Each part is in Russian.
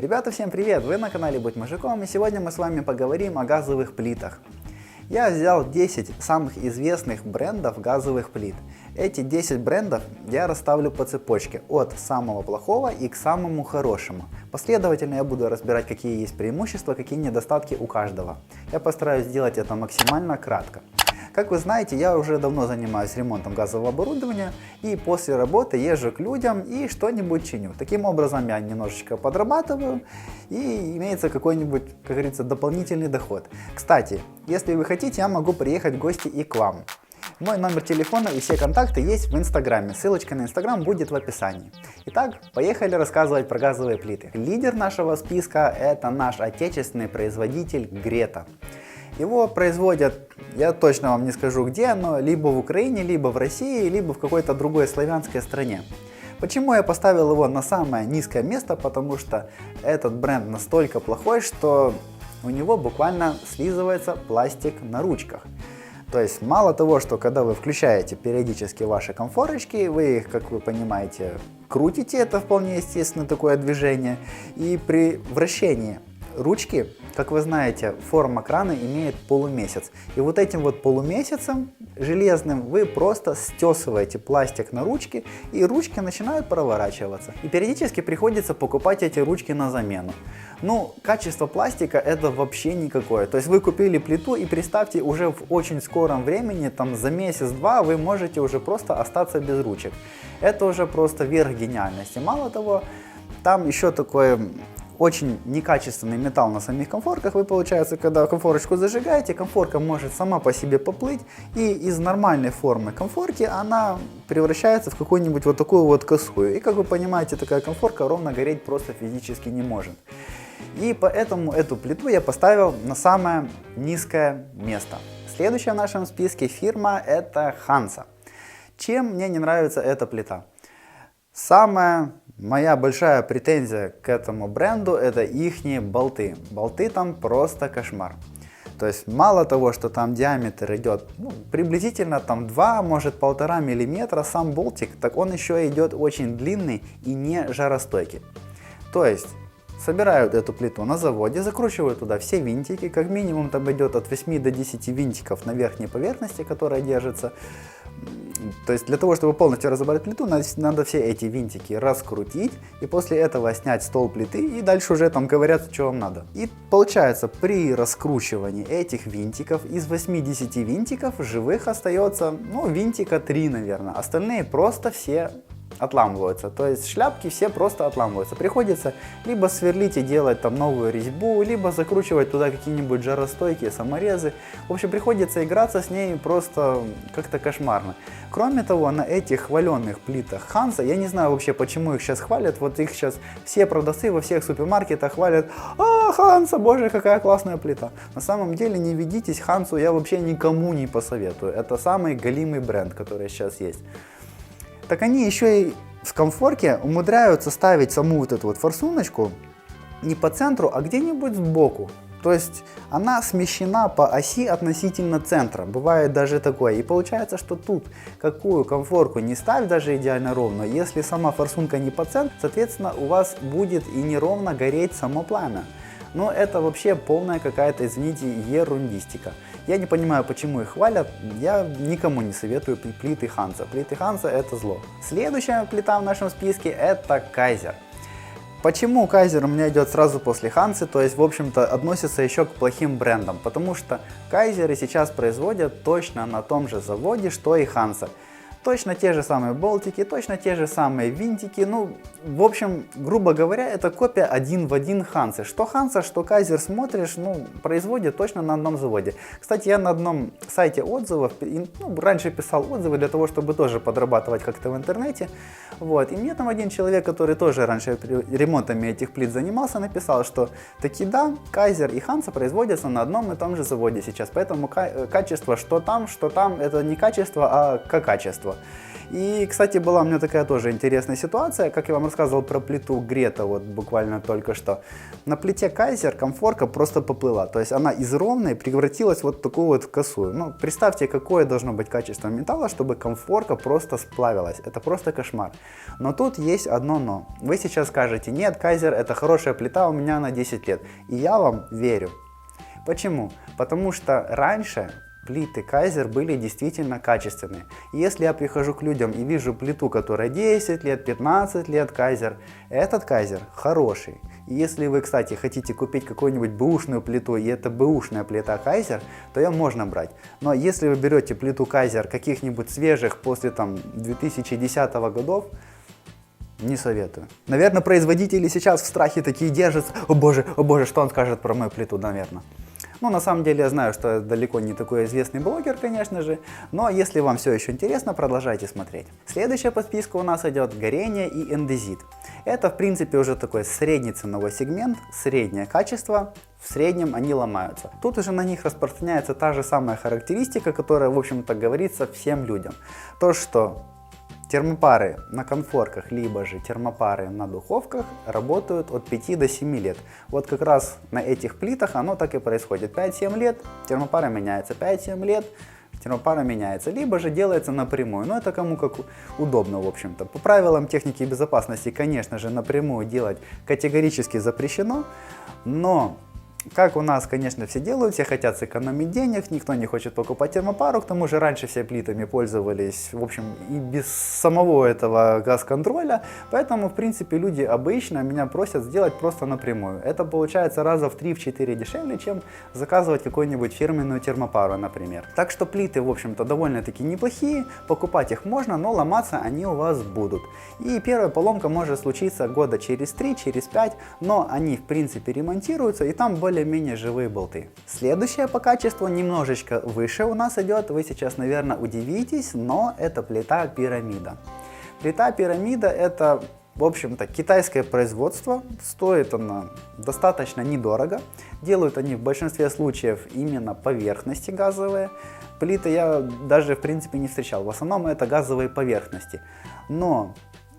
Ребята, всем привет! Вы на канале Будь Мужиком, и сегодня мы с вами поговорим о газовых плитах. Я взял 10 самых известных брендов газовых плит. Эти 10 брендов я расставлю по цепочке от самого плохого и к самому хорошему. Последовательно я буду разбирать, какие есть преимущества, какие недостатки у каждого. Я постараюсь сделать это максимально кратко. Как вы знаете, я уже давно занимаюсь ремонтом газового оборудования и после работы езжу к людям и что-нибудь чиню. Таким образом я немножечко подрабатываю и имеется какой-нибудь, как говорится, дополнительный доход. Кстати, если вы хотите, я могу приехать в гости и к вам. Мой номер телефона и все контакты есть в инстаграме. Ссылочка на инстаграм будет в описании. Итак, поехали рассказывать про газовые плиты. Лидер нашего списка — это наш отечественный производитель Грета. Его производят, я точно вам не скажу где, но либо в Украине, либо в России, либо в какой-то другой славянской стране. Почему я поставил его на самое низкое место? Потому что этот бренд настолько плохой, что у него буквально слизывается пластик на ручках. То есть мало того, что когда вы включаете периодически ваши комфорочки, вы их, как вы понимаете, крутите, это вполне естественное такое движение, и при вращении ручки, как вы знаете, форма крана имеет полумесяц. И вот этим вот полумесяцем железным вы просто стесываете пластик на ручке, и ручки начинают проворачиваться. И периодически приходится покупать эти ручки на замену. Ну, качество пластика это вообще никакое. То есть вы купили плиту и представьте, уже в очень скором времени, там за месяц-два, вы можете уже просто остаться без ручек. Это уже просто верх гениальности. Мало того, там еще такое очень некачественный металл на самих комфорках. Вы, получается, когда комфорочку зажигаете, комфорка может сама по себе поплыть, и из нормальной формы комфорки она превращается в какую-нибудь вот такую вот косую. И, как вы понимаете, такая комфорка ровно гореть просто физически не может. И поэтому эту плиту я поставил на самое низкое место. Следующая в нашем списке фирма — это Hansa. Чем мне не нравится эта плита? Самая моя большая претензия к этому бренду — это ихние болты. Болты там просто кошмар. То есть мало того, что там диаметр идет приблизительно там 2, может 1,5 мм, сам болтик, так он еще идет очень длинный и не жаростойкий. То есть собирают эту плиту на заводе, закручивают туда все винтики, как минимум там идет от 8 до 10 винтиков на верхней поверхности, которая держится. То есть для того, чтобы полностью разобрать плиту, надо все эти винтики раскрутить и после этого снять стол плиты и дальше уже там ковыряться, что вам надо. И получается, при раскручивании этих винтиков из 80 винтиков живых остается, винтика 3, наверное. Остальные просто все отламываются, то есть шляпки все просто отламываются. Приходится либо сверлить и делать там новую резьбу, либо закручивать туда какие-нибудь жаростойкие саморезы. В общем, приходится играться с ней просто как-то кошмарно. Кроме того, на этих хваленных плитах Hansa, я не знаю вообще, почему их сейчас хвалят, вот их сейчас все продавцы во всех супермаркетах хвалят: Hansa, боже, какая классная плита. На самом деле не ведитесь, Hansa я вообще никому не посоветую. Это самый галимый бренд, который сейчас есть. Так они еще и в комфорке умудряются ставить саму вот эту вот форсуночку не по центру, а где-нибудь сбоку. То есть она смещена по оси относительно центра. Бывает даже такое. И получается, что тут какую комфорку не ставь, даже идеально ровно, если сама форсунка не по центру, соответственно, у вас будет и неровно гореть само пламя. Но это вообще полная какая-то, извините, ерундистика. Я не понимаю, почему их хвалят, я никому не советую плиты Hansa. Плиты Hansa это зло. Следующая плита в нашем списке — это Kaiser. Почему Kaiser у меня идет сразу после Hansa, то есть в общем-то относится еще к плохим брендам? Потому что Kaiser сейчас производят точно на том же заводе, что и Hansa. Точно те же самые болтики, точно те же самые винтики. В общем, грубо говоря, это копия один в один Hansa. Что Hansa, что Kaiser смотришь, производят точно на одном заводе. Кстати, я на одном сайте отзывов, раньше писал отзывы для того, чтобы тоже подрабатывать как-то в интернете. И мне там один человек, который тоже раньше ремонтами этих плит занимался, написал, что таки да, Kaiser и Hansa производятся на одном и том же заводе сейчас. Поэтому качество, что там, это не качество, а качество. И, кстати, была у меня такая тоже интересная ситуация, как я вам рассказывал про плиту Грета, вот буквально только что. На плите Кайзер конфорка просто поплыла, то есть она из ровной превратилась вот в такую вот косую. Ну, представьте, какое должно быть качество металла, чтобы конфорка просто сплавилась. Это просто кошмар. Но тут есть одно но. Вы сейчас скажете: нет, Кайзер это хорошая плита, у меня на 10 лет. И я вам верю. Почему? Потому что раньше плиты Кайзер были действительно качественные. И если я прихожу к людям и вижу плиту, которая 10 лет, 15 лет Кайзер, этот Кайзер хороший. И если вы, кстати, хотите купить какую-нибудь бэушную плиту, и это бэушная плита Кайзер, то ее можно брать. Но если вы берете плиту Кайзер каких-нибудь свежих после там 2010 годов, не советую. Наверное, производители сейчас в страхе такие держатся. О боже, что он скажет про мою плиту, наверное. Ну, на самом деле, я знаю, что я далеко не такой известный блогер, конечно же, но если вам все еще интересно, продолжайте смотреть. Следующая подписка у нас идет горение и эндезит. Это, в принципе, уже такой средний ценовой сегмент, среднее качество, в среднем они ломаются. Тут уже на них распространяется та же самая характеристика, которая, в общем-то, говорится всем людям. То, что термопары на конфорках, либо же термопары на духовках работают от 5 до 7 лет. Вот как раз на этих плитах оно так и происходит. 5-7 лет, термопара меняется, 5-7 лет, термопара меняется, либо же делается напрямую. Но это кому как удобно, в общем-то. По правилам техники безопасности, конечно же, напрямую делать категорически запрещено, но как у нас, конечно, все делают, все хотят сэкономить денег, никто не хочет покупать термопару, к тому же раньше все плитами пользовались, в общем, и без самого этого газ-контроля, поэтому, в принципе, люди обычно меня просят сделать просто напрямую. Это получается раза в 3-4 дешевле, чем заказывать какую-нибудь фирменную термопару, например. Так что плиты, в общем-то, довольно-таки неплохие, покупать их можно, но ломаться они у вас будут. И первая поломка может случиться года через 3, через 5, но они, в принципе, ремонтируются, и там более-менее живые болты. Следующая по качеству немножечко выше у нас идет, вы сейчас, наверное, удивитесь, но это плита Пирамида. Плита Пирамида это, в общем-то, китайское производство, стоит она достаточно недорого, делают они в большинстве случаев именно поверхности газовые. Плиты я даже, в принципе, не встречал, в основном это газовые поверхности, но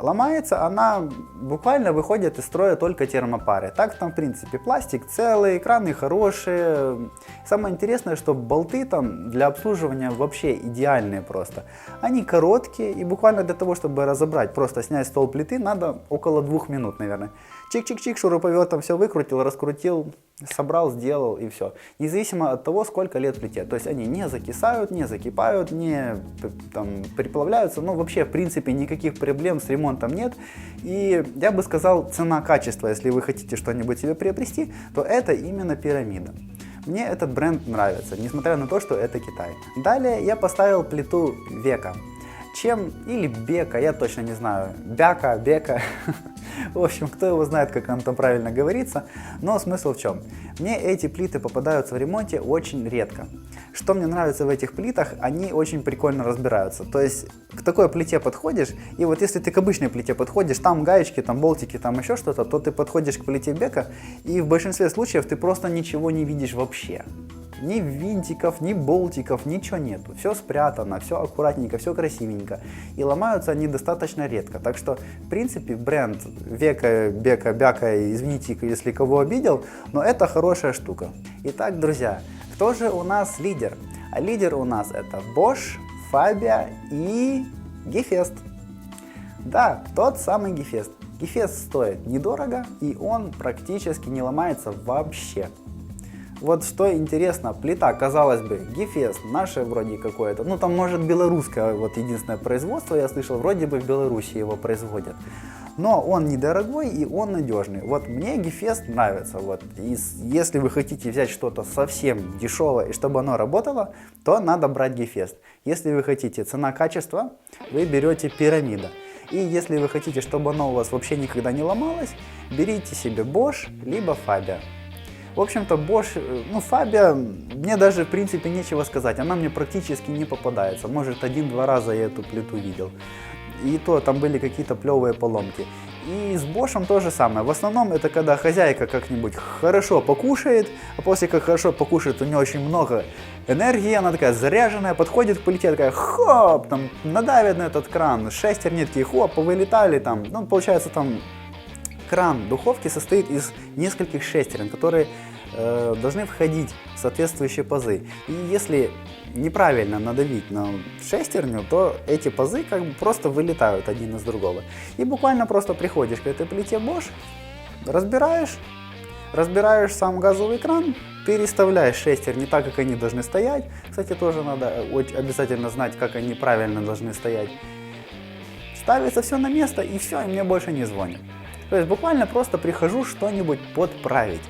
ломается она, буквально выходит из строя только термопары. Так там, в принципе, пластик целый, экраны хорошие. Самое интересное, что болты там для обслуживания вообще идеальные просто. Они короткие, и буквально для того, чтобы разобрать, просто снять стол плиты, надо около 2 минут, наверное. Чик-чик-чик, шуруповертом все выкрутил, раскрутил, собрал, сделал и все. Независимо от того, сколько лет плите. То есть они не закисают, не закипают, не там, приплавляются. Ну, вообще, в принципе, никаких проблем с ремонтом нет. И я бы сказал, цена-качество, если вы хотите что-нибудь себе приобрести, то это именно Пирамида. Мне этот бренд нравится, несмотря на то, что это Китай. Далее я поставил плиту Века. Чем, или Бека, я точно не знаю, Бяка, Бека, в общем, кто его знает, как он там правильно говорится, но смысл в чем? Мне эти плиты попадаются в ремонте очень редко. Что мне нравится в этих плитах, они очень прикольно разбираются, то есть к такой плите подходишь, и вот если ты к обычной плите подходишь, там гаечки, там болтики, там еще что-то, то ты подходишь к плите Бека, и в большинстве случаев ты просто ничего не видишь вообще. Ни винтиков, ни болтиков, ничего нету. Все спрятано, все аккуратненько, все красивенько. И ломаются они достаточно редко. Так что, в принципе, бренд Века, Бека, Бяка, извините, если кого обидел, но это хорошая штука. Итак, друзья, кто же у нас лидер? А лидер у нас это Bosch, Fabia и Gehfest. Да, тот самый Gehfest. Gehfest стоит недорого, и он практически не ломается вообще. Вот что интересно, плита, казалось бы, Gehfest, наше вроде какое-то, ну там может белорусское, вот единственное производство, я слышал, вроде бы в Беларуси его производят. Но он недорогой и он надежный. Вот мне Gehfest нравится. Вот. И если вы хотите взять что-то совсем дешевое и чтобы оно работало, то надо брать Gehfest. Если вы хотите цена-качество, вы берете Пирамида. И если вы хотите, чтобы оно у вас вообще никогда не ломалось, берите себе Bosch, либо Fabia. В общем-то, Bosch, ну, Fabia, мне даже, в принципе, нечего сказать. Она мне практически не попадается. Может, 1-2 раза я эту плиту видел. И то там были какие-то плевые поломки. И с Bosch то же самое. В основном это когда хозяйка как-нибудь хорошо покушает, а после как хорошо покушает, у нее очень много энергии, она такая заряженная, подходит к плите, такая хоп, там надавит на этот кран, шестерни такие хоп, вылетали там, ну получается там кран духовки состоит из нескольких шестерен, которые должны входить в соответствующие пазы. И если неправильно надавить на шестерню, то эти пазы как бы просто вылетают один из другого. И буквально просто приходишь к этой плите Bosch, разбираешь сам газовый кран, переставляешь шестерни так, как они должны стоять. Кстати, тоже надо обязательно знать, как они правильно должны стоять. Ставится все на место, и все, и мне больше не звонят. То есть буквально просто прихожу что-нибудь подправить.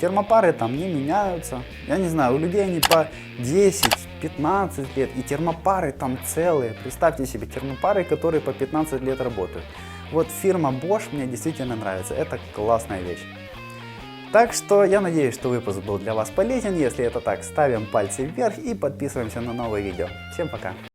Термопары там не меняются. Я не знаю, у людей они по 10-15 лет, и термопары там целые. Представьте себе, термопары, которые по 15 лет работают. Вот фирма Bosch мне действительно нравится, это классная вещь. Так что я надеюсь, что выпуск был для вас полезен. Если это так, ставим пальцы вверх и подписываемся на новые видео. Всем пока!